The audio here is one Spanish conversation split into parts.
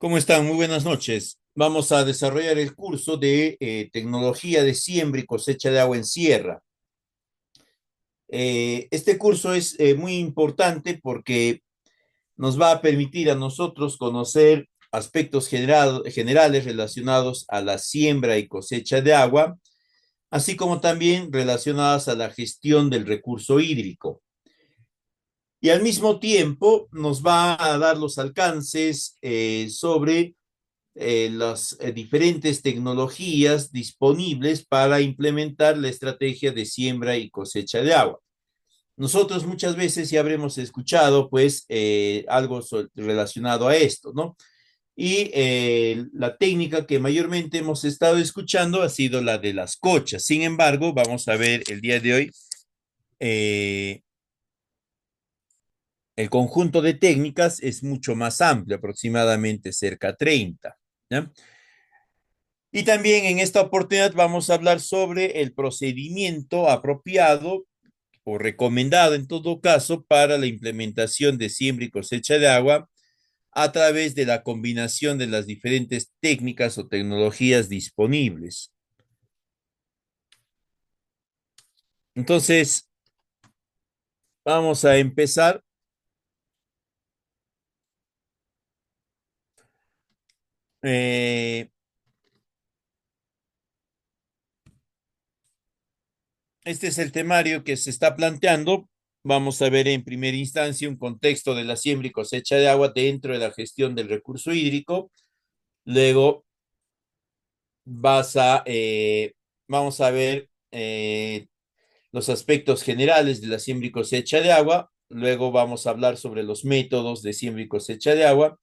¿Cómo están? Muy buenas noches. Vamos a desarrollar el curso de tecnología de siembra y cosecha de agua en sierra. Este curso es muy importante porque nos va a permitir a nosotros conocer aspectos generales relacionados a la siembra y cosecha de agua, así como también relacionadas a la gestión del recurso hídrico. Y al mismo tiempo nos va a dar los alcances sobre las diferentes tecnologías disponibles para implementar la estrategia de siembra y cosecha de agua. Nosotros muchas veces ya habremos escuchado pues algo relacionado a esto, ¿no? Y la técnica que mayormente hemos estado escuchando ha sido la de las cochas. Sin embargo, vamos a ver el día de hoy eh, el conjunto de técnicas es mucho más amplio, aproximadamente cerca de 30. ¿Ya? Y también en esta oportunidad vamos a hablar sobre el procedimiento apropiado o recomendado en todo caso para la implementación de siembra y cosecha de agua a través de la combinación de las diferentes técnicas o tecnologías disponibles. Entonces, vamos a empezar. Eh, este es el temario que se está planteando. Vamos a ver en primera instancia un contexto de la siembra y cosecha de agua dentro de la gestión del recurso hídrico. Luego vamos a ver los aspectos generales de la siembra y cosecha de agua. Luego vamos a hablar sobre los métodos de siembra y cosecha de agua.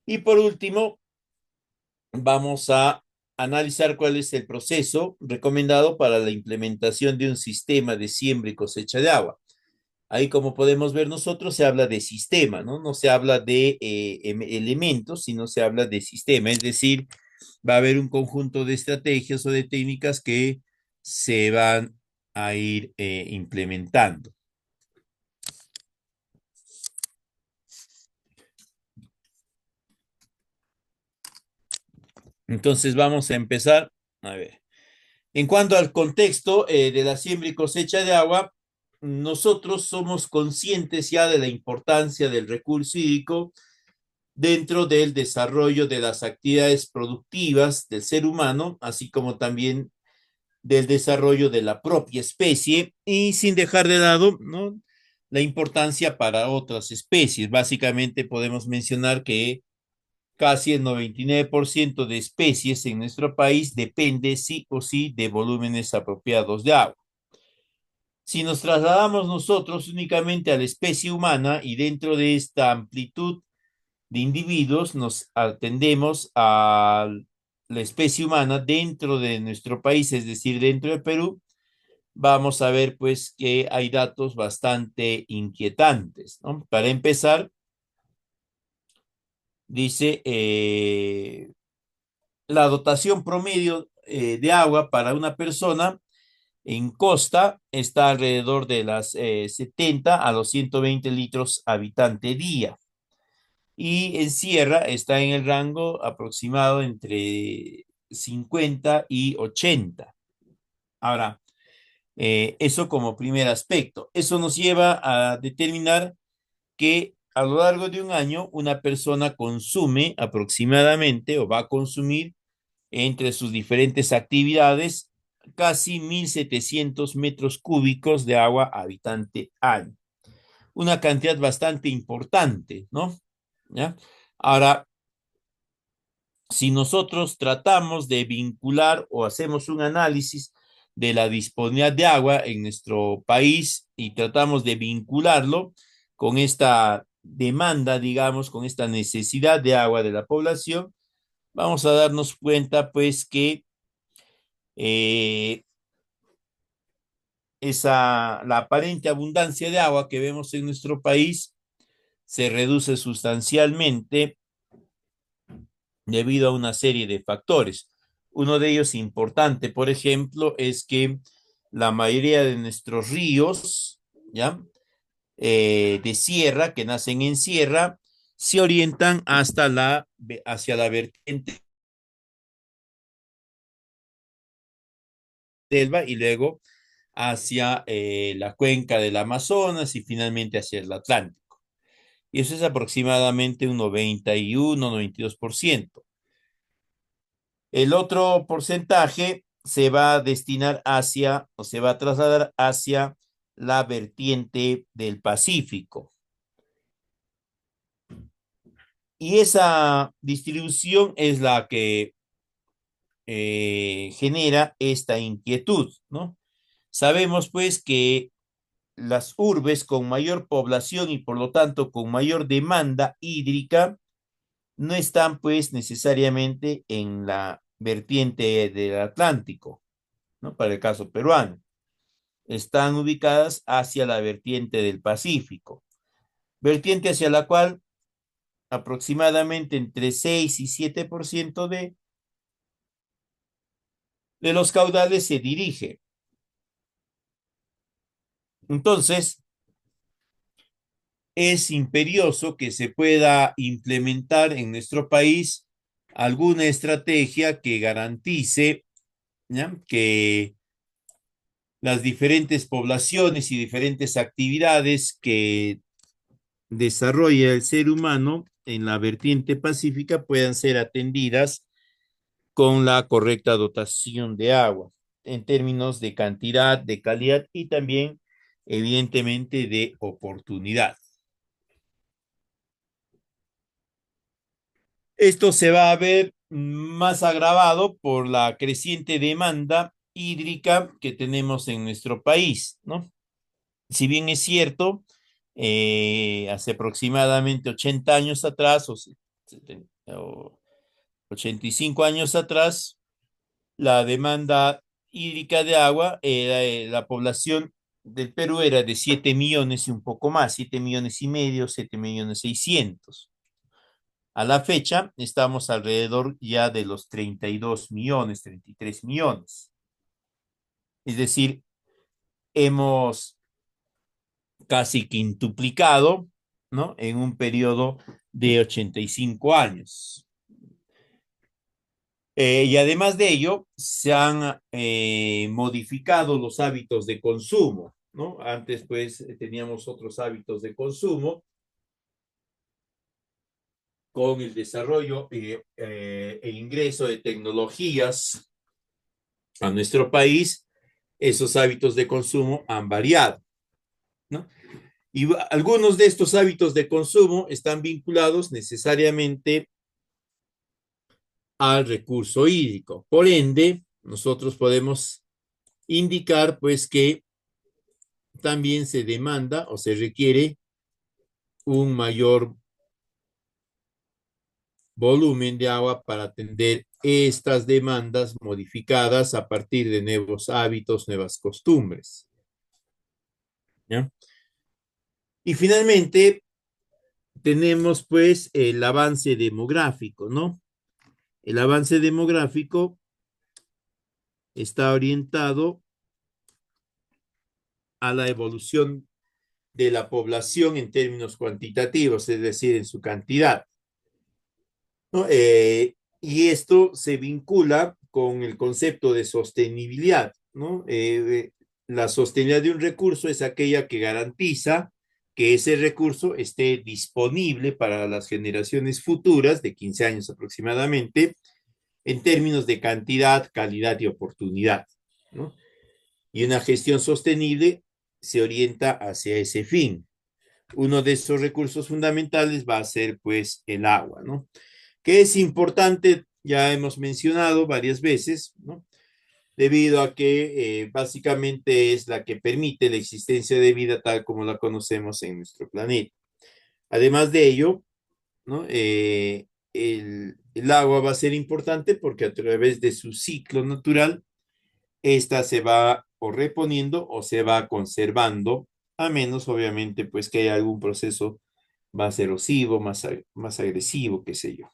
Y por último, vamos a analizar cuál es el proceso recomendado para la implementación de un sistema de siembra y cosecha de agua. Ahí, como podemos ver nosotros, se habla de sistema, ¿no? No se habla de elementos, sino se habla de sistema. Es decir, va a haber un conjunto de estrategias o de técnicas que se van a ir implementando. Entonces, vamos a empezar. A ver. En cuanto al contexto de la siembra y cosecha de agua, nosotros somos conscientes ya de la importancia del recurso hídrico dentro del desarrollo de las actividades productivas del ser humano, así como también del desarrollo de la propia especie y sin dejar de lado, ¿no?, la importancia para otras especies. Básicamente podemos mencionar que casi el 99% de especies en nuestro país depende sí o sí de volúmenes apropiados de agua. Si nos trasladamos nosotros únicamente a la especie humana y dentro de esta amplitud de individuos nos atendemos a la especie humana dentro de nuestro país, es decir, dentro de Perú, vamos a ver pues que hay datos bastante inquietantes, ¿no? Para empezar, dice la dotación promedio de agua para una persona en costa está alrededor de las 70 a los 120 litros habitante día. Y en sierra está en el rango aproximado entre 50 y 80. Ahora, eso como primer aspecto. Eso nos lleva a determinar que a lo largo de un año una persona consume aproximadamente o va a consumir entre sus diferentes actividades casi 1.700 metros cúbicos de agua habitante año. Una cantidad bastante importante, ¿no? ¿Ya? Ahora, si nosotros tratamos de vincular o hacemos un análisis de la disponibilidad de agua en nuestro país y tratamos de vincularlo con esta demanda, digamos, con esta necesidad de agua de la población, vamos a darnos cuenta pues que eh, la aparente abundancia de agua que vemos en nuestro país se reduce sustancialmente debido a una serie de factores. Uno de ellos importante, por ejemplo, es que la mayoría de nuestros ríos, ¿ya? De sierra, que nacen en sierra, se orientan hacia la vertiente selva y luego hacia la cuenca del Amazonas y finalmente hacia el Atlántico. Y eso es aproximadamente un 91, 92%. El otro porcentaje se va a destinar hacia, o se va a trasladar hacia la vertiente del Pacífico. Y esa distribución es la que genera esta inquietud, ¿no? Sabemos pues que las urbes con mayor población y por lo tanto con mayor demanda hídrica no están pues necesariamente en la vertiente del Atlántico, ¿no? Para el caso peruano. Están ubicadas hacia la vertiente del Pacífico, vertiente hacia la cual aproximadamente entre 6 y 7% de los caudales se dirige. Entonces, es imperioso que se pueda implementar en nuestro país alguna estrategia que garantice, ¿ya?, que las diferentes poblaciones y diferentes actividades que desarrolla el ser humano en la vertiente pacífica puedan ser atendidas con la correcta dotación de agua en términos de cantidad, de calidad y también, evidentemente, de oportunidad. Esto se va a ver más agravado por la creciente demanda hídrica que tenemos en nuestro país, ¿no? Si bien es cierto, hace aproximadamente 80 años atrás o 85 años atrás, la demanda hídrica de agua, la población del Perú era de 7 millones y un poco más, 7 millones y medio, 7 millones 600. A la fecha estamos alrededor ya de los 32 millones, 33 millones. Es decir, hemos casi quintuplicado, ¿no?, en un periodo de 85 años. Y además de ello, se han modificado los hábitos de consumo, ¿no? Antes, pues, teníamos otros hábitos de consumo con el desarrollo e ingreso de tecnologías a nuestro país. Esos hábitos de consumo han variado, ¿no? Y algunos de estos hábitos de consumo están vinculados necesariamente al recurso hídrico. Por ende, nosotros podemos indicar pues que también se demanda o se requiere un mayor volumen de agua para atender estas demandas modificadas a partir de nuevos hábitos, nuevas costumbres, ¿ya? Y finalmente tenemos pues el avance demográfico, ¿no? El avance demográfico está orientado a la evolución de la población en términos cuantitativos, es decir, en su cantidad, ¿no? Y esto se vincula con el concepto de sostenibilidad, ¿no? La sostenibilidad de un recurso es aquella que garantiza que ese recurso esté disponible para las generaciones futuras, de 15 años aproximadamente, en términos de cantidad, calidad y oportunidad, ¿no? Y una gestión sostenible se orienta hacia ese fin. Uno de esos recursos fundamentales va a ser pues el agua, ¿no? Que es importante, ya hemos mencionado varias veces, ¿no?, debido a que básicamente es la que permite la existencia de vida tal como la conocemos en nuestro planeta. Además de ello, ¿no?, el agua va a ser importante porque a través de su ciclo natural, esta se va o reponiendo o se va conservando, a menos obviamente pues que haya algún proceso más erosivo, más agresivo, qué sé yo.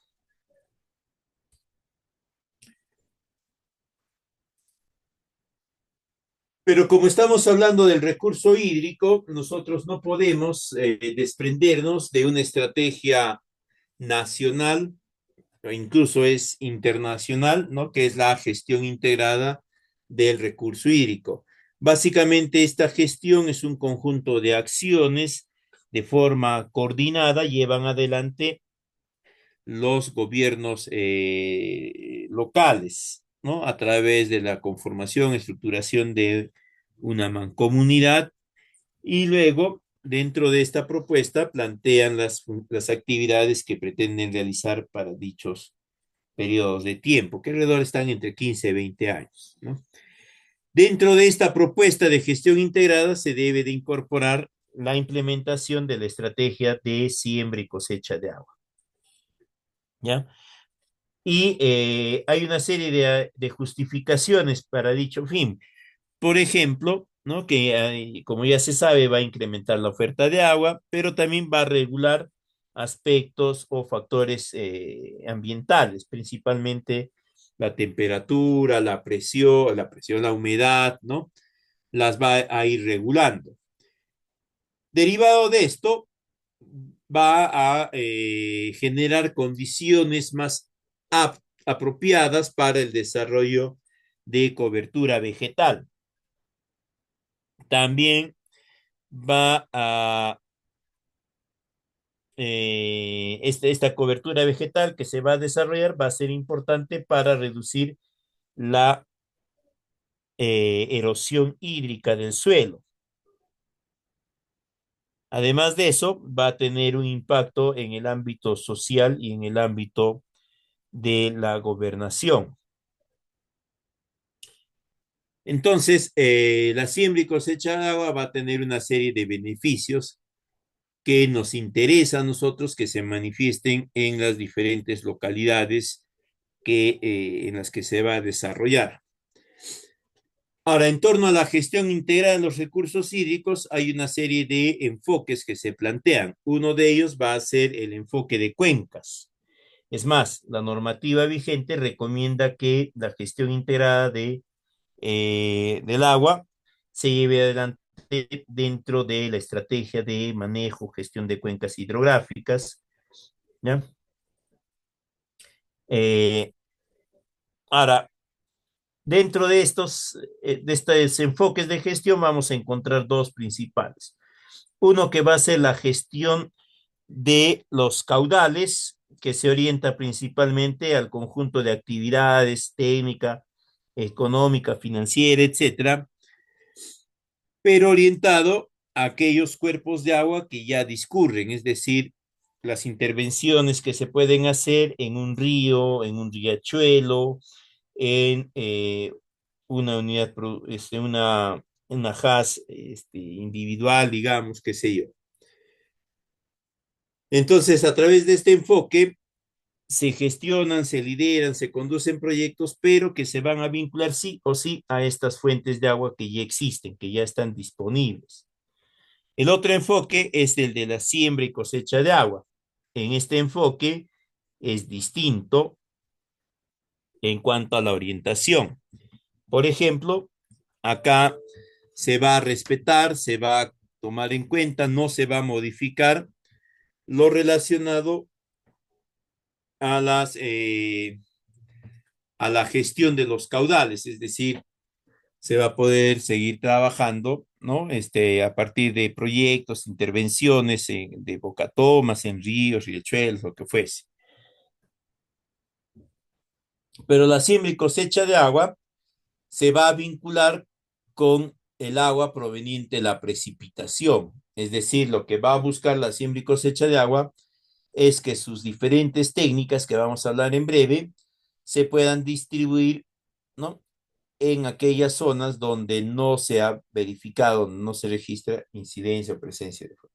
Pero como estamos hablando del recurso hídrico, nosotros no podemos desprendernos de una estrategia nacional, o incluso es internacional, ¿no? Que es la gestión integrada del recurso hídrico. Básicamente, esta gestión es un conjunto de acciones de forma coordinada, llevan adelante los gobiernos locales, ¿no? A través de la conformación, estructuración de una mancomunidad y luego, dentro de esta propuesta, plantean las actividades que pretenden realizar para dichos periodos de tiempo, que alrededor están entre 15 y 20 años, ¿no? Dentro de esta propuesta de gestión integrada se debe de incorporar la implementación de la estrategia de siembra y cosecha de agua, ¿ya? Y hay una serie de justificaciones para dicho fin. Por ejemplo, ¿no? Que como ya se sabe, va a incrementar la oferta de agua, pero también va a regular aspectos o factores ambientales, principalmente la temperatura, la humedad, ¿no? Las va a ir regulando. Derivado de esto, va a generar condiciones más apropiadas para el desarrollo de cobertura vegetal. También va a esta cobertura vegetal que se va a desarrollar va a ser importante para reducir la erosión hídrica del suelo. Además de eso, va a tener un impacto en el ámbito social y en el ámbito de la gobernación. Entonces, la siembra y cosecha de agua va a tener una serie de beneficios que nos interesa a nosotros que se manifiesten en las diferentes localidades en las que se va a desarrollar. Ahora, en torno a la gestión integrada de los recursos hídricos, hay una serie de enfoques que se plantean. Uno de ellos va a ser el enfoque de cuencas. Es más, la normativa vigente recomienda que la gestión integrada del agua se lleve adelante dentro de la estrategia de manejo, gestión de cuencas hidrográficas, ¿ya? Eh, ahora, dentro de estos enfoques de gestión vamos a encontrar dos principales. Uno que va a ser la gestión de los caudales, que se orienta principalmente al conjunto de actividades técnica, económica, financiera, etcétera, pero orientado a aquellos cuerpos de agua que ya discurren, es decir, las intervenciones que se pueden hacer en un río, en un riachuelo, en una unidad, una HAS individual, digamos, qué sé yo. Entonces, a través de este enfoque, se gestionan, se lideran, se conducen proyectos, pero que se van a vincular sí o sí a estas fuentes de agua que ya existen, que ya están disponibles. El otro enfoque es el de la siembra y cosecha de agua. En este enfoque es distinto en cuanto a la orientación. Por ejemplo, acá se va a respetar, se va a tomar en cuenta, no se va a modificar lo relacionado a a la gestión de los caudales, es decir, se va a poder seguir trabajando, ¿no? A partir de proyectos, intervenciones de bocatomas en ríos, riachuelos, lo que fuese. Pero la siembra y cosecha de agua se va a vincular con el agua proveniente de la precipitación. Es decir, lo que va a buscar la siembra y cosecha de agua es que sus diferentes técnicas, que vamos a hablar en breve, se puedan distribuir, ¿no? En aquellas zonas donde no se ha verificado, no se registra incidencia o presencia de fuego.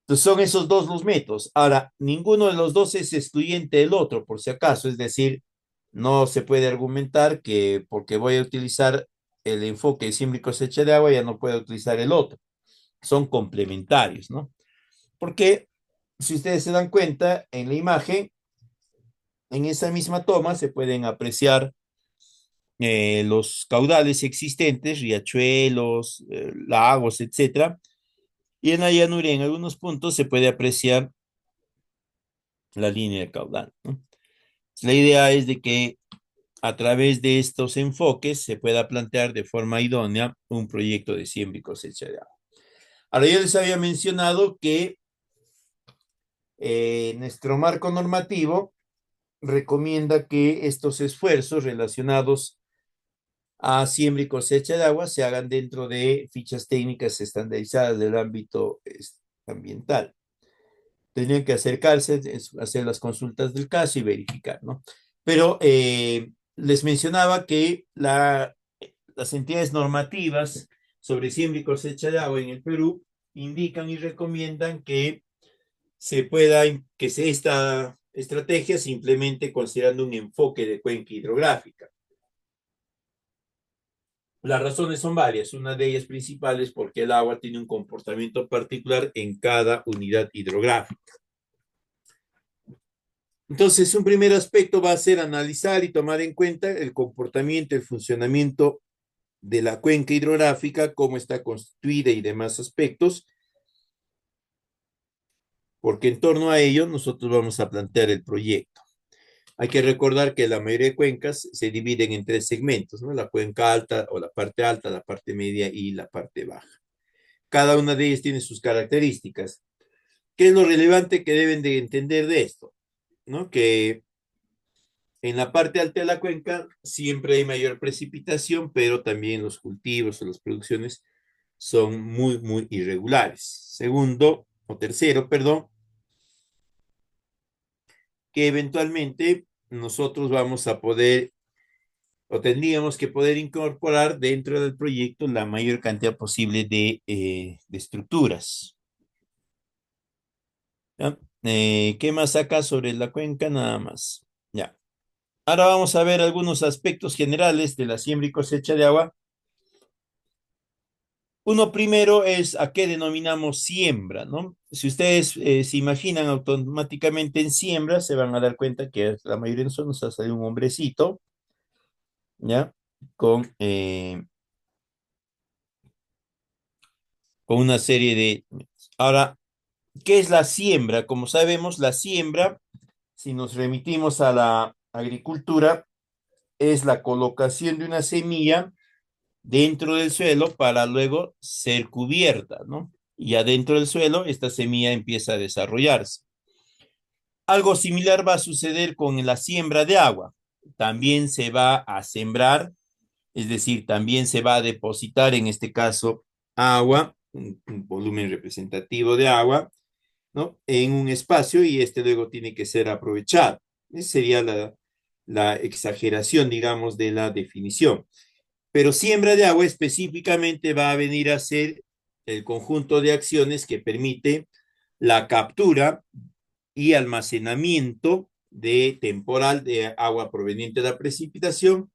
Entonces son esos dos los métodos. Ahora, ninguno de los dos es excluyente del otro, por si acaso, es decir, no se puede argumentar que porque voy a utilizar el enfoque de siembra y cosecha de agua, ya no puedo utilizar el otro. Son complementarios, ¿no? Porque si ustedes se dan cuenta, en la imagen, en esa misma toma se pueden apreciar los caudales existentes, riachuelos, lagos, etcétera. Y en la llanura, en algunos puntos, se puede apreciar la línea caudal, ¿no? La idea es de que a través de estos enfoques se pueda plantear de forma idónea un proyecto de siembra y cosecha de agua. Ahora, yo les había mencionado que nuestro marco normativo recomienda que estos esfuerzos relacionados a siembra y cosecha de agua se hagan dentro de fichas técnicas estandarizadas del ámbito ambiental. Tenían que acercarse, hacer las consultas del caso y verificar, ¿no? Pero les mencionaba que las entidades normativas sobre siembra y cosecha de agua en el Perú indican y recomiendan que esta estrategia se implemente considerando un enfoque de cuenca hidrográfica. Las razones son varias, una de ellas principal es porque el agua tiene un comportamiento particular en cada unidad hidrográfica. Entonces, un primer aspecto va a ser analizar y tomar en cuenta el comportamiento, el funcionamiento de la cuenca hidrográfica, cómo está constituida y demás aspectos, porque en torno a ello nosotros vamos a plantear el proyecto. Hay que recordar que la mayoría de cuencas se dividen en tres segmentos, ¿no? La cuenca alta o la parte media y la parte baja. Cada una de ellas tiene sus características. ¿Qué es lo relevante que deben de entender de esto? ¿No? Que en la parte alta de la cuenca siempre hay mayor precipitación, pero también los cultivos o las producciones son muy, muy irregulares. Segundo, o tercero, perdón, que eventualmente nosotros vamos a poder o tendríamos que poder incorporar dentro del proyecto la mayor cantidad posible de estructuras. ¿Ya? ¿Qué más acá sobre la cuenca? Nada más. Ya. Ahora vamos a ver algunos aspectos generales de la siembra y cosecha de agua. Uno primero es a qué denominamos siembra, ¿no? Si ustedes se imaginan automáticamente en siembra, se van a dar cuenta que la mayoría de nosotros nos ha salido un hombrecito, ¿ya? Con, eh, con una serie de... Ahora, ¿qué es la siembra? Como sabemos, la siembra, si nos remitimos a la agricultura, es la colocación de una semilla dentro del suelo para luego ser cubierta, ¿no? Y adentro del suelo, esta semilla empieza a desarrollarse. Algo similar va a suceder con la siembra de agua. También se va a sembrar, es decir, también se va a depositar, en este caso, agua, un volumen representativo de agua, ¿no? En un espacio y este luego tiene que ser aprovechado. Esa sería la exageración, digamos, de la definición. Pero siembra de agua específicamente va a venir a ser el conjunto de acciones que permite la captura y almacenamiento de temporal de agua proveniente de la precipitación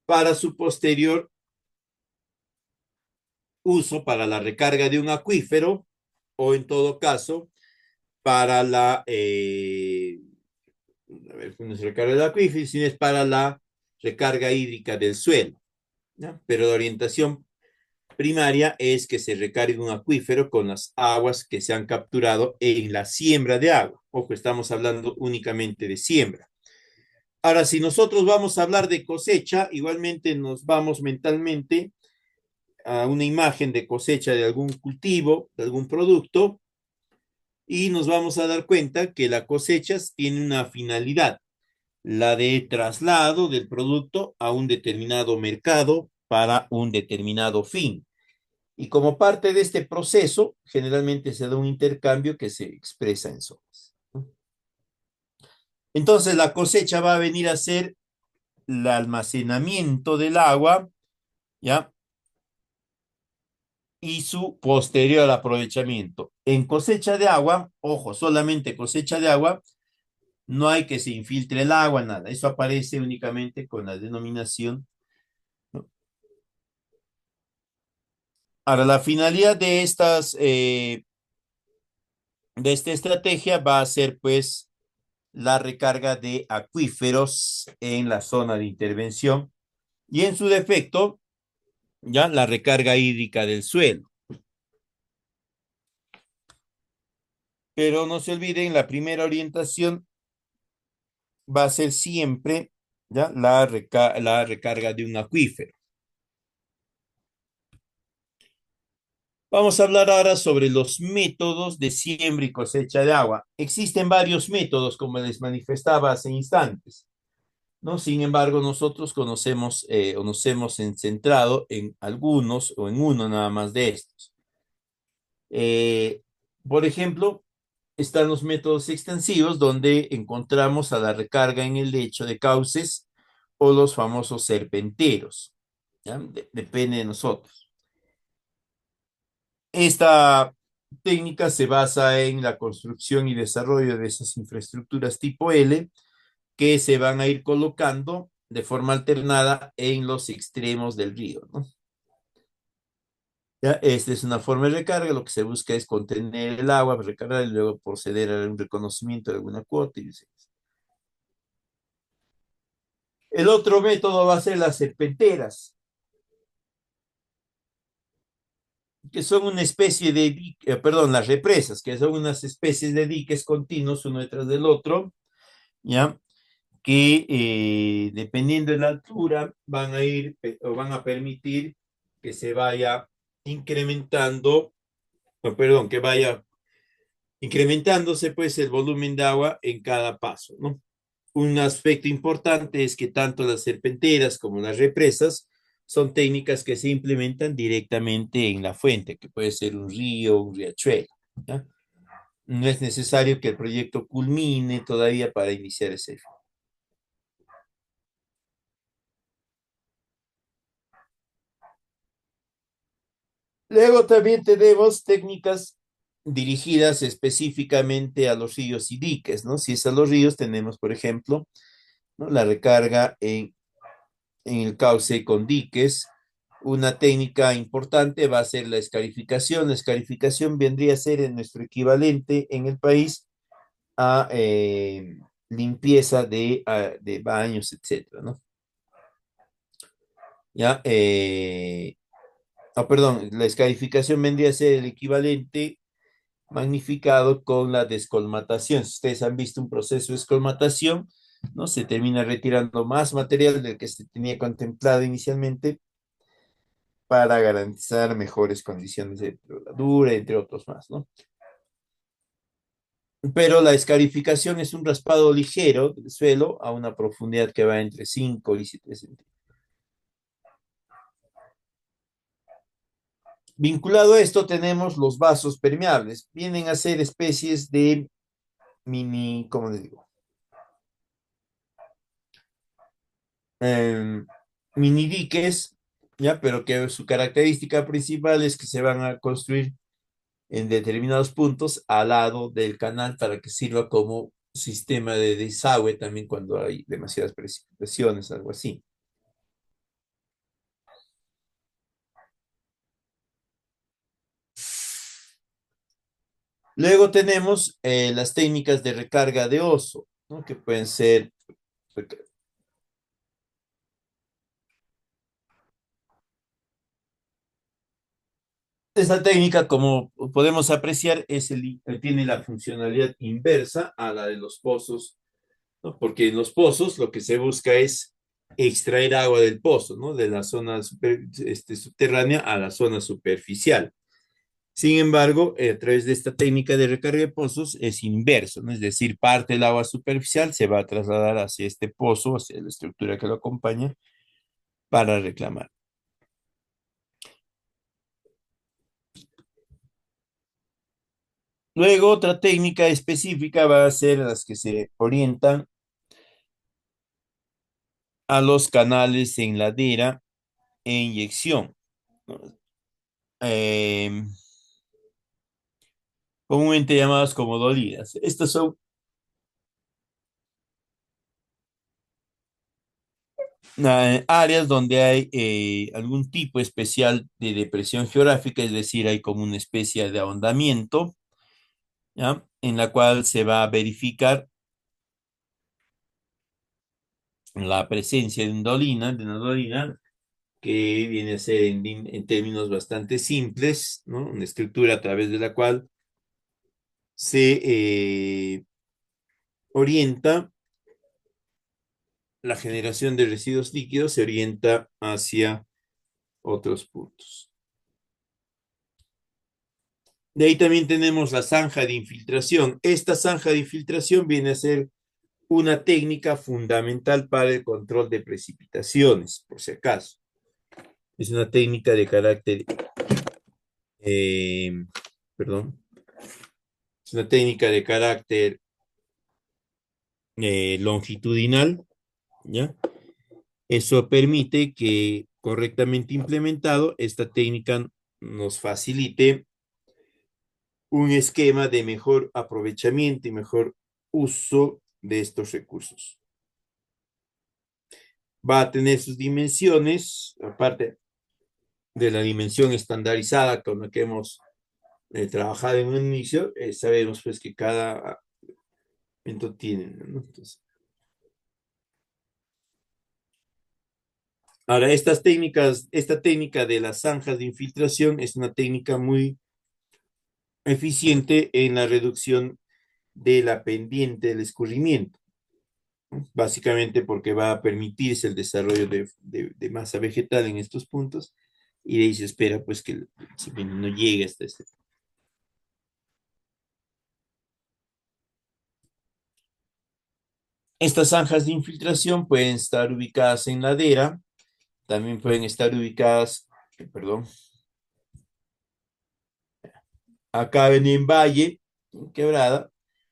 para su posterior uso para la recarga de un acuífero o en todo caso para a ver, no es recarga del acuífero, sino es para la recarga hídrica del suelo, ¿no? Pero la orientación primaria es que se recargue un acuífero con las aguas que se han capturado en la siembra de agua. Ojo, estamos hablando únicamente de siembra. Ahora, si nosotros vamos a hablar de cosecha, igualmente nos vamos mentalmente a una imagen de cosecha de algún cultivo, de algún producto, y nos vamos a dar cuenta que la cosecha tiene una finalidad, la de traslado del producto a un determinado mercado para un determinado fin. Y como parte de este proceso, generalmente se da un intercambio que se expresa en somas. Entonces, la cosecha va a venir a ser el almacenamiento del agua, ¿ya? Y su posterior aprovechamiento. En cosecha de agua, ojo, solamente cosecha de agua, no hay que se infiltre el agua, nada. Eso aparece únicamente con la denominación, ¿no? Ahora, la finalidad de esta estrategia va a ser, pues, la recarga de acuíferos en la zona de intervención y en su defecto, ya la recarga hídrica del suelo. Pero no se olviden, la primera orientación va a ser siempre, ¿ya? La recarga de un acuífero. Vamos a hablar ahora sobre los métodos de siembra y cosecha de agua. Existen varios métodos, como les manifestaba hace instantes, ¿no? Sin embargo, nosotros conocemos o nos hemos centrado en algunos o en uno nada más de estos. Eh, por ejemplo, están los métodos extensivos donde encontramos a la recarga en el lecho de cauces o los famosos serpenteros. ¿Ya? Depende de nosotros. Esta técnica se basa en la construcción y desarrollo de esas infraestructuras tipo L que se van a ir colocando de forma alternada en los extremos del río, ¿no? Ya, esta es una forma de recarga, lo que se busca es contener el agua, recargar y luego proceder a un reconocimiento de alguna cuota. El otro método va a ser las serpenteras, que son una especie de, perdón, las represas, que son unas especies de diques continuos uno detrás del otro, ¿ya? Que dependiendo de la altura van a ir o van a permitir que se vaya incrementando, o perdón, que vaya incrementándose pues el volumen de agua en cada paso, ¿no? Un aspecto importante es que tanto las serpenteras como las represas son técnicas que se implementan directamente en la fuente, que puede ser un río, un riachuelo, ¿ya? No es necesario que el proyecto culmine todavía para iniciar ese fin. Luego también tenemos técnicas dirigidas específicamente a los ríos y diques, ¿no? Si es a los ríos, tenemos, por ejemplo, ¿no? La recarga en el cauce con diques. Una técnica importante va a ser la escarificación. La escarificación vendría a ser en nuestro equivalente en el país a limpieza de baños, etcétera, ¿no? Ya, perdón, la escarificación vendría a ser el equivalente magnificado con la descolmatación. Si ustedes han visto un proceso de descolmatación, ¿no? Se termina retirando más material del que se tenía contemplado inicialmente para garantizar mejores condiciones de temperatura, entre otros más, ¿no? Pero la escarificación es un raspado ligero del suelo a una profundidad que va entre 5 y 7 centímetros. Vinculado a esto tenemos los vasos permeables. Vienen a ser especies de mini, ¿cómo les digo? Eh, Mini diques, ¿ya? Pero que su característica principal es que se van a construir en determinados puntos al lado del canal para que sirva como sistema de desagüe también cuando hay demasiadas precipitaciones, algo así. Luego tenemos las técnicas de recarga de oso, ¿no? Que pueden ser. Esta técnica, como podemos apreciar, tiene la funcionalidad inversa a la de los pozos, ¿no? Porque en los pozos lo que se busca es extraer agua del pozo, ¿no? De la zona subterránea a la zona superficial. Sin embargo, a través de esta técnica de recarga de pozos es inverso, ¿no? Es decir, parte del agua superficial se va a trasladar hacia este pozo, hacia la estructura que lo acompaña, para reclamar. Luego, otra técnica específica va a ser las que se orientan a los canales en ladera e inyección, ¿no? Eh, Comúnmente llamadas como dolidas. Estas son áreas donde hay algún tipo especial de depresión geográfica, es decir, hay como una especie de ahondamiento, ¿ya? En la cual se va a verificar la presencia de una dolina, que viene a ser en términos bastante simples, ¿no? Una estructura a través de la cual se orienta la generación de residuos líquidos se orienta hacia otros puntos. De ahí también tenemos la zanja de infiltración. Esta zanja de infiltración viene a ser una técnica fundamental para el control de precipitaciones, por si acaso. Es una técnica de carácter, eh, perdón, es una técnica de carácter longitudinal, ¿ya? Eso permite que correctamente implementado, esta técnica nos facilite un esquema de mejor aprovechamiento y mejor uso de estos recursos. Va a tener sus dimensiones, aparte de la dimensión estandarizada con la que hemos trabajado en un inicio, sabemos pues que cada evento tiene, ¿no? Entonces, ahora, estas técnicas, esta técnica de las zanjas de infiltración es una técnica muy eficiente en la reducción de la pendiente del escurrimiento, ¿no? Básicamente porque va a permitirse el desarrollo de masa vegetal en estos puntos y de ahí se espera pues que el no llegue hasta este. Estas zanjas de infiltración pueden estar ubicadas en ladera, también pueden estar ubicadas, perdón, acá en valle, en quebrada.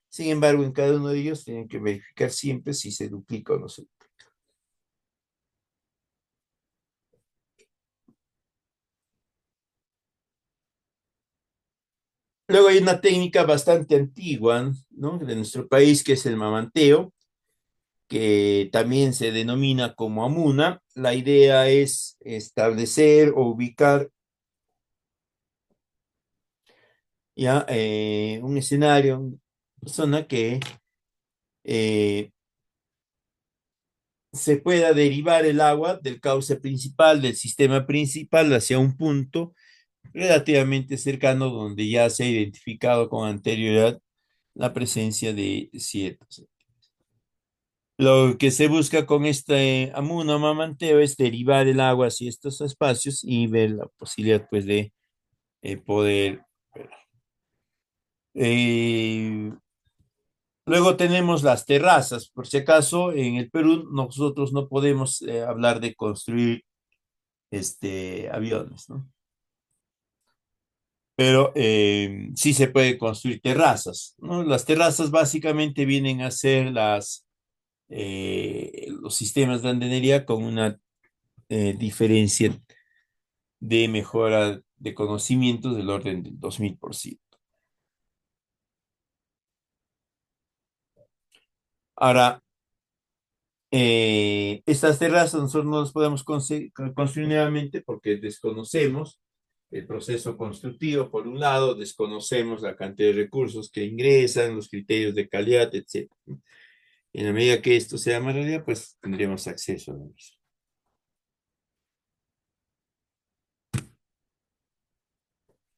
Sin embargo, en cada uno de ellos tienen que verificar siempre si se duplica o no se. Luego hay una técnica bastante antigua, ¿no? De nuestro país, que es el mamanteo, que también se denomina como amuna. La idea es establecer o ubicar ya un escenario, una zona que eh, se pueda derivar el agua del cauce principal, del sistema principal, hacia un punto relativamente cercano donde ya se ha identificado con anterioridad la presencia de ciertos. Lo que se busca con este amuno mamanteo es derivar el agua hacia estos espacios y ver la posibilidad pues de poder. eh, Luego tenemos las terrazas. Por si acaso, en el Perú nosotros no podemos hablar de construir aviones, ¿no? Pero sí se puede construir terrazas, ¿no? Las terrazas básicamente vienen a ser los sistemas de andenería con una diferencia de mejora de conocimientos del orden del 2000%. Ahora, estas terrazas nosotros no las podemos construir nuevamente porque desconocemos el proceso constructivo, por un lado, desconocemos la cantidad de recursos que ingresan, los criterios de calidad, etc. En la medida que esto sea más realidad, pues tendremos acceso a ellos.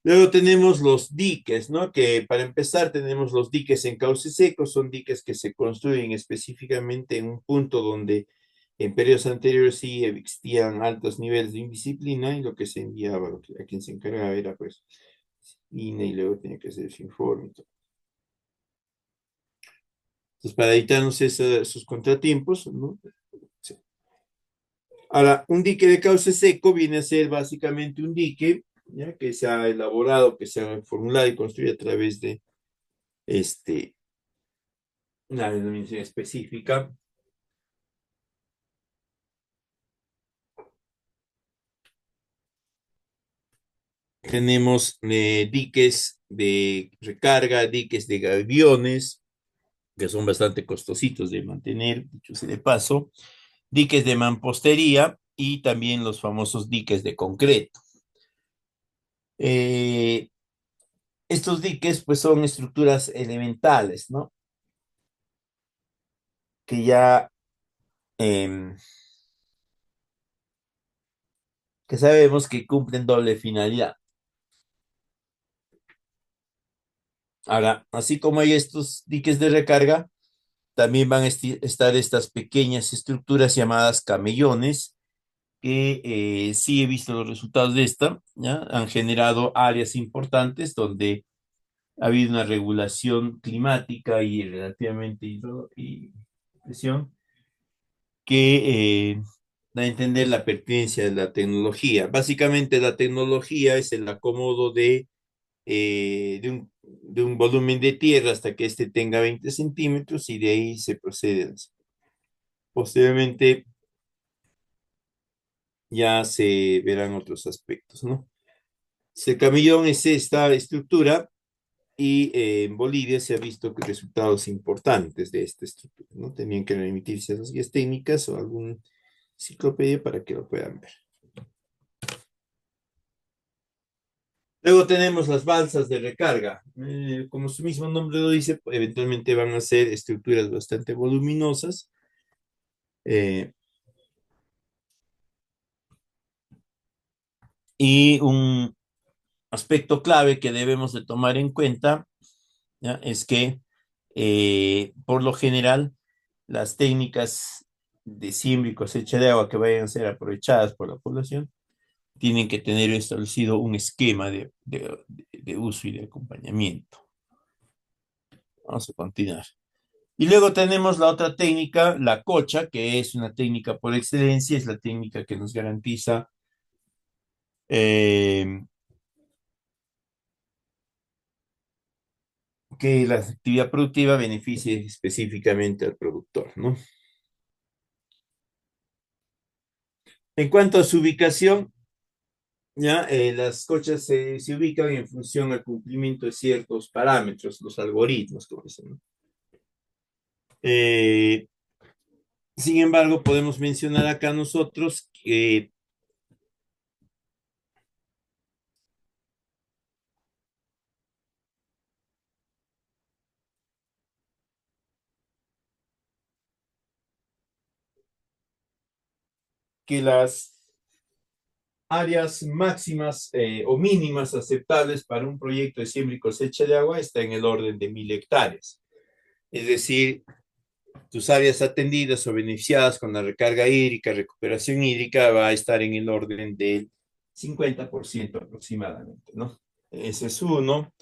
Luego tenemos los diques, ¿no? Que para empezar tenemos los diques en cauce seco, son diques que se construyen específicamente en un punto donde en periodos anteriores sí existían altos niveles de indisciplina y lo que se enviaba, a quien se encargaba era pues INE y luego tenía que hacer su informe y todo. Entonces, para evitarnos esos contratiempos, ¿no? Sí. Ahora, un dique de cauce seco viene a ser básicamente un dique, ¿ya? Que se ha elaborado, que se ha formulado y construido a través de este, una denominación específica. Tenemos diques de recarga, diques de gaviones, que son bastante costositos de mantener, dicho sea de paso, diques de mampostería y también los famosos diques de concreto. Eh, Estos diques pues son estructuras elementales, ¿no? Que ya eh, que sabemos que cumplen doble finalidad. Ahora, así como hay estos diques de recarga, También van a estar estas pequeñas estructuras llamadas camellones, que sí he visto los resultados de esta, ¿ya? Han generado áreas importantes donde ha habido una regulación climática y relativamente y presión que da a entender la pertinencia de la tecnología. Básicamente la tecnología es el acomodo de un volumen de tierra hasta que éste tenga 20 centímetros y de ahí se procede. Posteriormente ya se verán otros aspectos, ¿no? El camellón es esta estructura y en Bolivia se ha visto que resultados importantes de esta estructura, ¿no? Tenían que remitirse a las guías técnicas o alguna enciclopedia para que lo puedan ver. Luego tenemos las balsas de recarga. Como su mismo nombre lo dice, eventualmente van a ser estructuras bastante voluminosas. eh, y un aspecto clave que debemos de tomar en cuenta, ¿ya? Es que por lo general las técnicas de siembra y cosecha de agua que vayan a ser aprovechadas por la población tienen que tener establecido un esquema de uso y de acompañamiento. Vamos a continuar. Y luego tenemos la otra técnica, la cocha, que es una técnica por excelencia, es la técnica que nos garantiza eh, que la actividad productiva beneficie específicamente al productor, ¿no? En cuanto a su ubicación, ya las cochas se ubican en función al cumplimiento de ciertos parámetros, los algoritmos, como dicen, ¿no? Eh, Sin embargo, podemos mencionar acá nosotros que las áreas máximas o mínimas aceptables para un proyecto de siembra y cosecha de agua está en el orden de 1.000 hectáreas. Es decir, tus áreas atendidas o beneficiadas con la recarga hídrica, recuperación hídrica, va a estar en el orden del 50% aproximadamente, ¿no? Ese es uno.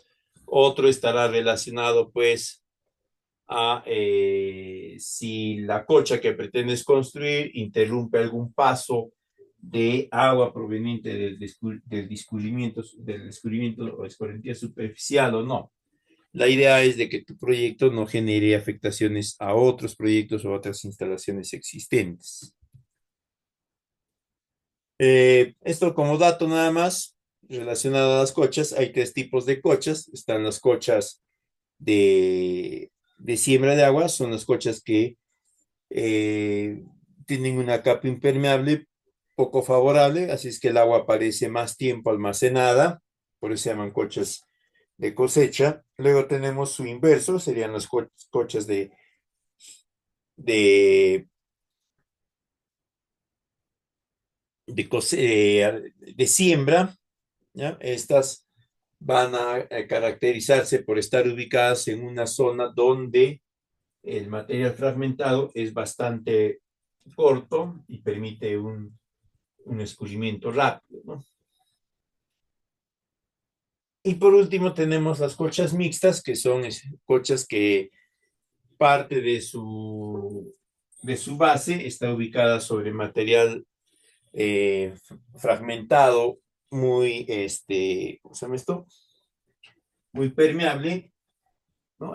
Otro estará relacionado, pues, a si la cocha que pretendes construir interrumpe algún paso de agua proveniente del descubrimiento o escorrentía superficial o no. La idea es de que tu proyecto no genere afectaciones a otros proyectos o otras instalaciones existentes. Esto como dato nada más, relacionado a las cochas, hay tres tipos de cochas. Están las cochas de siembra de agua, son las cochas que eh, tienen una capa impermeable poco favorable, así es que el agua aparece más tiempo almacenada, por eso se llaman cochas de cosecha. Luego tenemos su inverso, serían las cochas de, de siembra, ¿ya? Estas van a caracterizarse por estar ubicadas en una zona donde el material fragmentado es bastante corto y permite un escurrimiento rápido, ¿no? Y por último tenemos las cochas mixtas, que son cochas que parte de su base está ubicada sobre material fragmentado muy, ¿cómo se llama esto? Muy permeable, ¿no?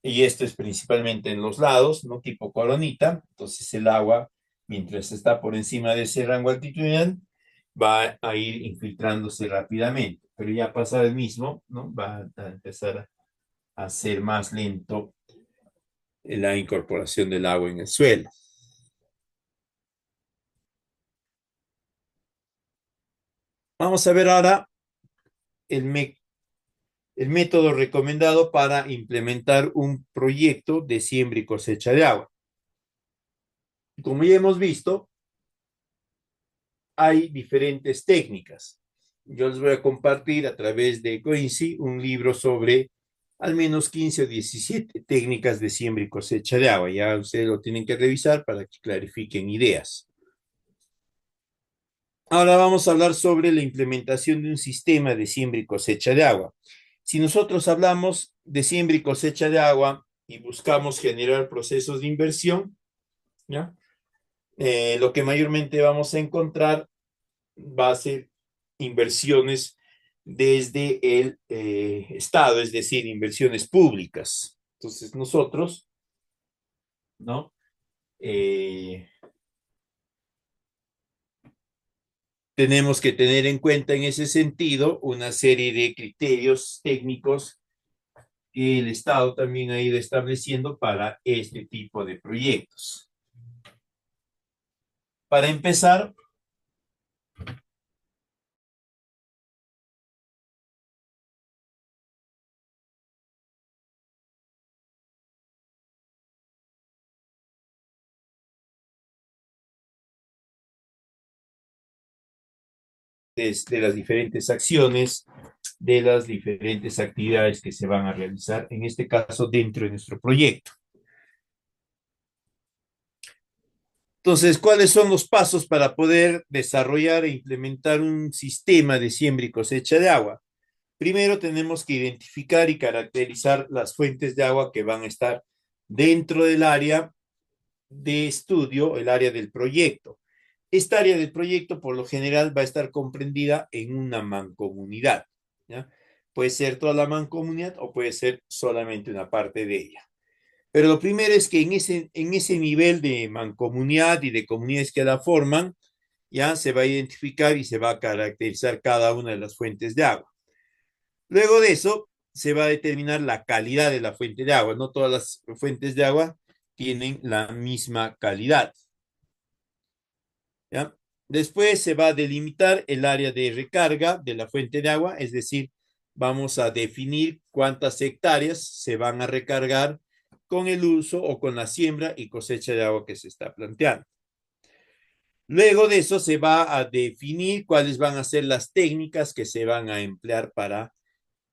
Y esto es principalmente en los lados, ¿no? Tipo coronita. Entonces el agua, mientras está por encima de ese rango altitudinal, va a ir infiltrándose rápidamente, pero ya pasa el mismo, ¿no? Va a empezar a ser más lento la incorporación del agua en el suelo. Vamos a ver ahora el, me el método recomendado para implementar un proyecto de siembra y cosecha de agua. Como ya hemos visto, hay diferentes técnicas. Yo les voy a compartir a través de Coinci un libro sobre al menos 15 o 17 técnicas de siembra y cosecha de agua. Ya ustedes lo tienen que revisar para que clarifiquen ideas. Ahora vamos a hablar sobre la implementación de un sistema de siembra y cosecha de agua. Si nosotros hablamos de siembra y cosecha de agua y buscamos generar procesos de inversión, ¿ya? Lo que mayormente vamos a encontrar va a ser inversiones desde el Estado, es decir, inversiones públicas. Entonces nosotros, ¿no? Eh, tenemos que tener en cuenta en ese sentido una serie de criterios técnicos que el Estado también ha ido estableciendo para este tipo de proyectos. Para empezar, de las diferentes acciones, de las diferentes actividades que se van a realizar, en este caso dentro de nuestro proyecto. Entonces, ¿cuáles son los pasos para poder desarrollar e implementar un sistema de siembra y cosecha de agua? Primero tenemos que identificar y caracterizar las fuentes de agua que van a estar dentro del área de estudio, el área del proyecto. Esta área del proyecto, por lo general, va a estar comprendida en una mancomunidad, ¿ya? Puede ser toda la mancomunidad o puede ser solamente una parte de ella. Pero lo primero es que en ese nivel de mancomunidad y de comunidades que la forman, ya se va a identificar y se va a caracterizar cada una de las fuentes de agua. Luego de eso, se va a determinar la calidad de la fuente de agua. No todas las fuentes de agua tienen la misma calidad. ¿Ya? Después se va a delimitar el área de recarga de la fuente de agua, es decir, vamos a definir cuántas hectáreas se van a recargar con el uso o con la siembra y cosecha de agua que se está planteando. Luego de eso se va a definir cuáles van a ser las técnicas que se van a emplear para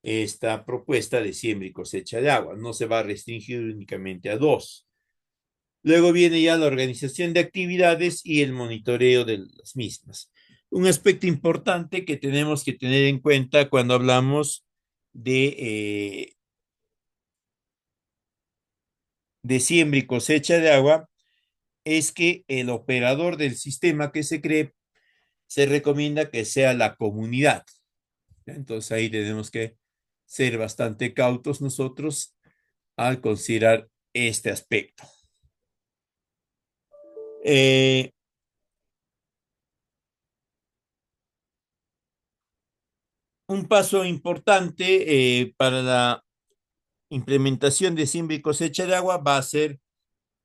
esta propuesta de siembra y cosecha de agua. No se va a restringir únicamente a dos. Luego viene ya la organización de actividades y el monitoreo de las mismas. Un aspecto importante que tenemos que tener en cuenta cuando hablamos de siembra y cosecha de agua es que el operador del sistema que se cree se recomienda que sea la comunidad. Entonces ahí tenemos que ser bastante cautos nosotros al considerar este aspecto. Eh, un paso importante para la implementación de siembra y cosecha de agua va a ser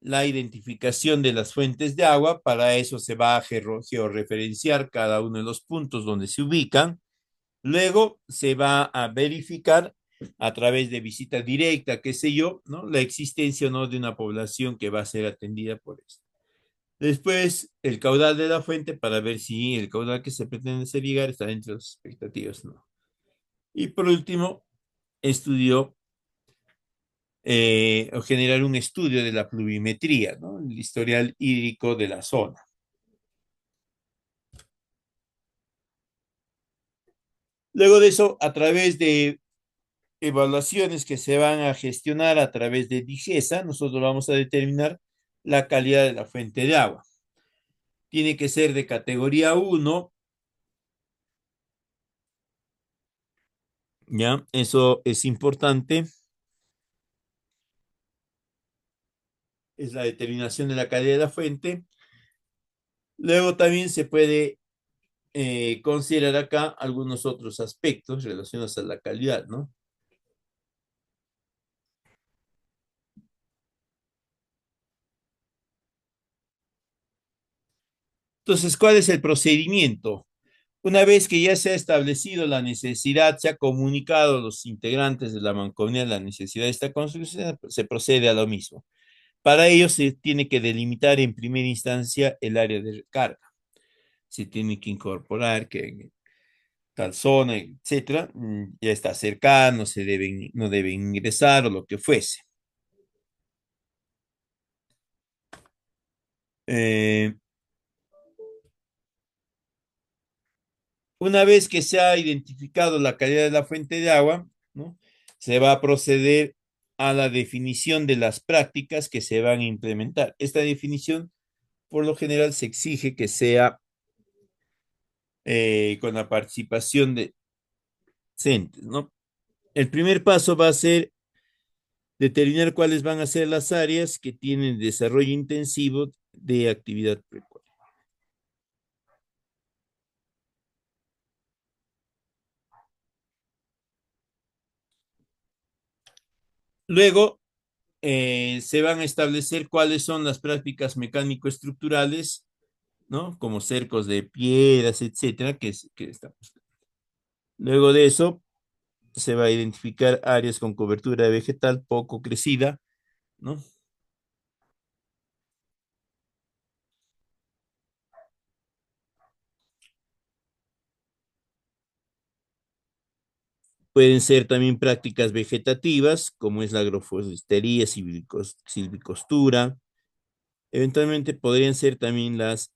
la identificación de las fuentes de agua. Para eso se va a georreferenciar cada uno de los puntos donde se ubican. Luego se va a verificar a través de visita directa, qué sé yo, ¿no? La existencia o no de una población que va a ser atendida por esto. Después, el caudal de la fuente para ver si el caudal que se pretende hacer llegar está dentro de las expectativas, ¿no? Y por último, estudió o generar un estudio de la pluviometría, ¿no? El historial hídrico de la zona. Luego de eso, a través de evaluaciones que se van a gestionar a través de DIGESA, nosotros vamos a determinar la calidad de la fuente de agua. Tiene que ser de categoría 1, ¿ya? Eso es importante. Es la determinación de la calidad de la fuente. Luego también se puede considerar acá algunos otros aspectos relacionados a la calidad, ¿no? Entonces, ¿cuál es el procedimiento? Una vez que ya se ha establecido la necesidad, se ha comunicado a los integrantes de la mancomunidad la necesidad de esta construcción, se procede a lo mismo. Para ello se tiene que delimitar en primera instancia el área de recarga. Se tiene que incorporar que tal zona, etcétera, ya está cercano, no deben ingresar o lo que fuese. Eh, una vez que se ha identificado la calidad de la fuente de agua, ¿no? Se va a proceder a la definición de las prácticas que se van a implementar. Esta definición, por lo general, se exige que sea con la participación de CENTES, ¿no? El primer paso va a ser determinar cuáles van a ser las áreas que tienen desarrollo intensivo de actividad precoz. Luego, se van a establecer cuáles son las prácticas mecánico-estructurales, ¿no? Como cercos de piedras, etcétera, que estamos. Luego de eso, se va a identificar áreas con cobertura vegetal poco crecida, ¿no? Pueden ser también prácticas vegetativas, como es la agroforestería, silvicostura. Eventualmente podrían ser también las.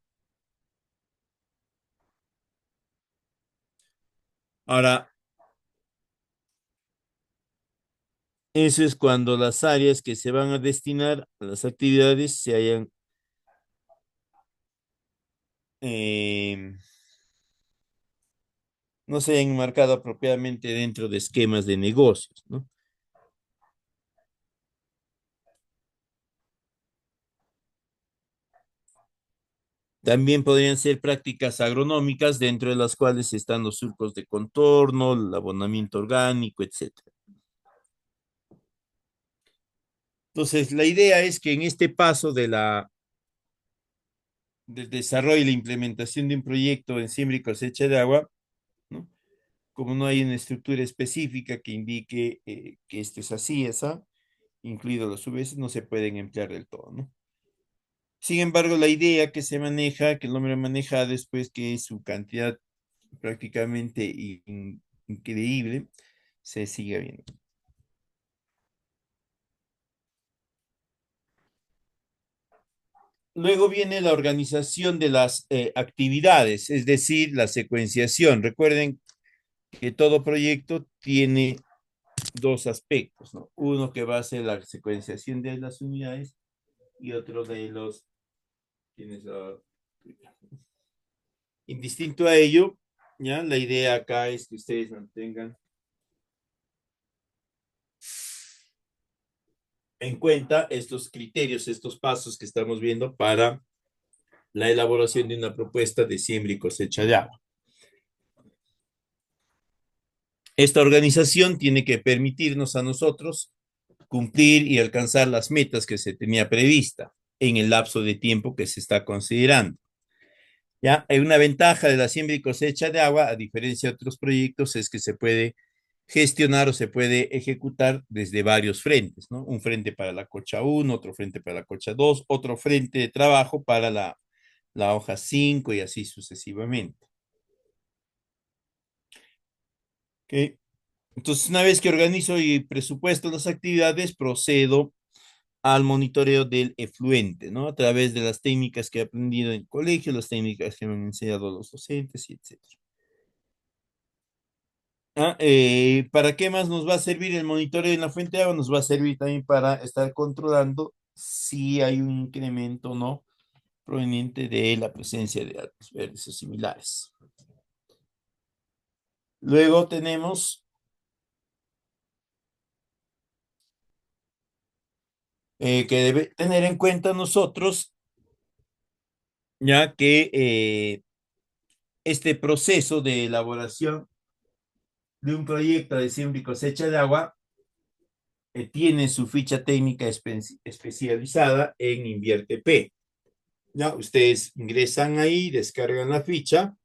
Ahora, eso es cuando las áreas que se van a destinar a las actividades eh, no se hayan marcado apropiadamente dentro de esquemas de negocios, ¿no? También podrían ser prácticas agronómicas dentro de las cuales están los surcos de contorno, el abonamiento orgánico, etcétera. Entonces, la idea es que en este paso del desarrollo y la implementación de un proyecto en siembra y cosecha de agua, ¿no? Como no hay una estructura específica que indique que esto es así, esa, incluido los UVS, no se pueden emplear del todo, ¿no? Sin embargo, la idea que se maneja, que el hombre maneja después que su cantidad prácticamente increíble, se sigue viendo. Luego viene la organización de las actividades, es decir, la secuenciación. Recuerden que todo proyecto tiene dos aspectos, ¿no? Uno que va a ser la secuenciación de las unidades y otro de los. Indistinto a ello, ¿ya? La idea acá es que ustedes mantengan en cuenta estos criterios, estos pasos que estamos viendo para la elaboración de una propuesta de siembra y cosecha de agua. Esta organización tiene que permitirnos a nosotros cumplir y alcanzar las metas que se tenía prevista en el lapso de tiempo que se está considerando. ¿Ya? Hay una ventaja de la siembra y cosecha de agua, a diferencia de otros proyectos, es que se puede gestionar o se puede ejecutar desde varios frentes, ¿no? Un frente para la cocha 1, otro frente para la cocha 2, otro frente de trabajo para la hoja 5 y así sucesivamente. ¿Okay? Entonces, una vez que organizo y presupuesto las actividades, procedo al monitoreo del efluente, ¿no? A través de las técnicas que he aprendido en el colegio, las técnicas que me han enseñado los docentes y etcétera. ¿Para qué más nos va a servir el monitoreo en la fuente de agua? Nos va a servir también para estar controlando si hay un incremento o no proveniente de la presencia de algas verdes o similares. Luego tenemos que debe tener en cuenta nosotros, ya que este proceso de elaboración de un proyecto de siembra y cosecha de agua tiene su ficha técnica especializada en Invierte P. ¿Ya? Ustedes ingresan ahí, descargan la ficha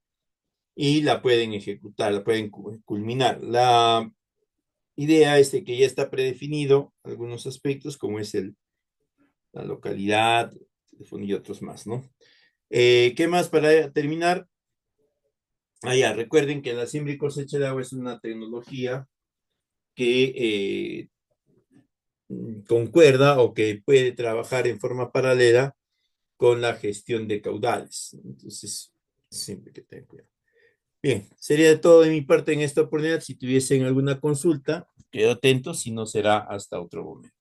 y la pueden ejecutar, la pueden culminar. La idea es de que ya está predefinido algunos aspectos, como es la localidad, el teléfono y otros más, ¿no? ¿Qué más para terminar? Ya, recuerden que la siembra y cosecha de agua es una tecnología que concuerda o que puede trabajar en forma paralela con la gestión de caudales. Entonces, siempre que tengan cuidado. Bien, sería todo de mi parte en esta oportunidad. Si tuviesen alguna consulta, quedo atento, si no será hasta otro momento.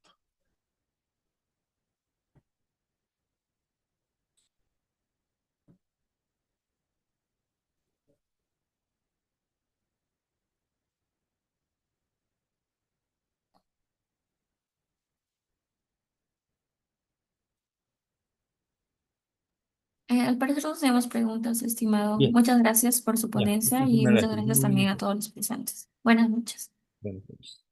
Al parecer no tenemos preguntas, estimado. Bien, Muchas gracias por su ya, ponencia y muchísimas muchas gracias. gracias Muy también a bien. todos los presentes. Buenas noches. Bueno, pues.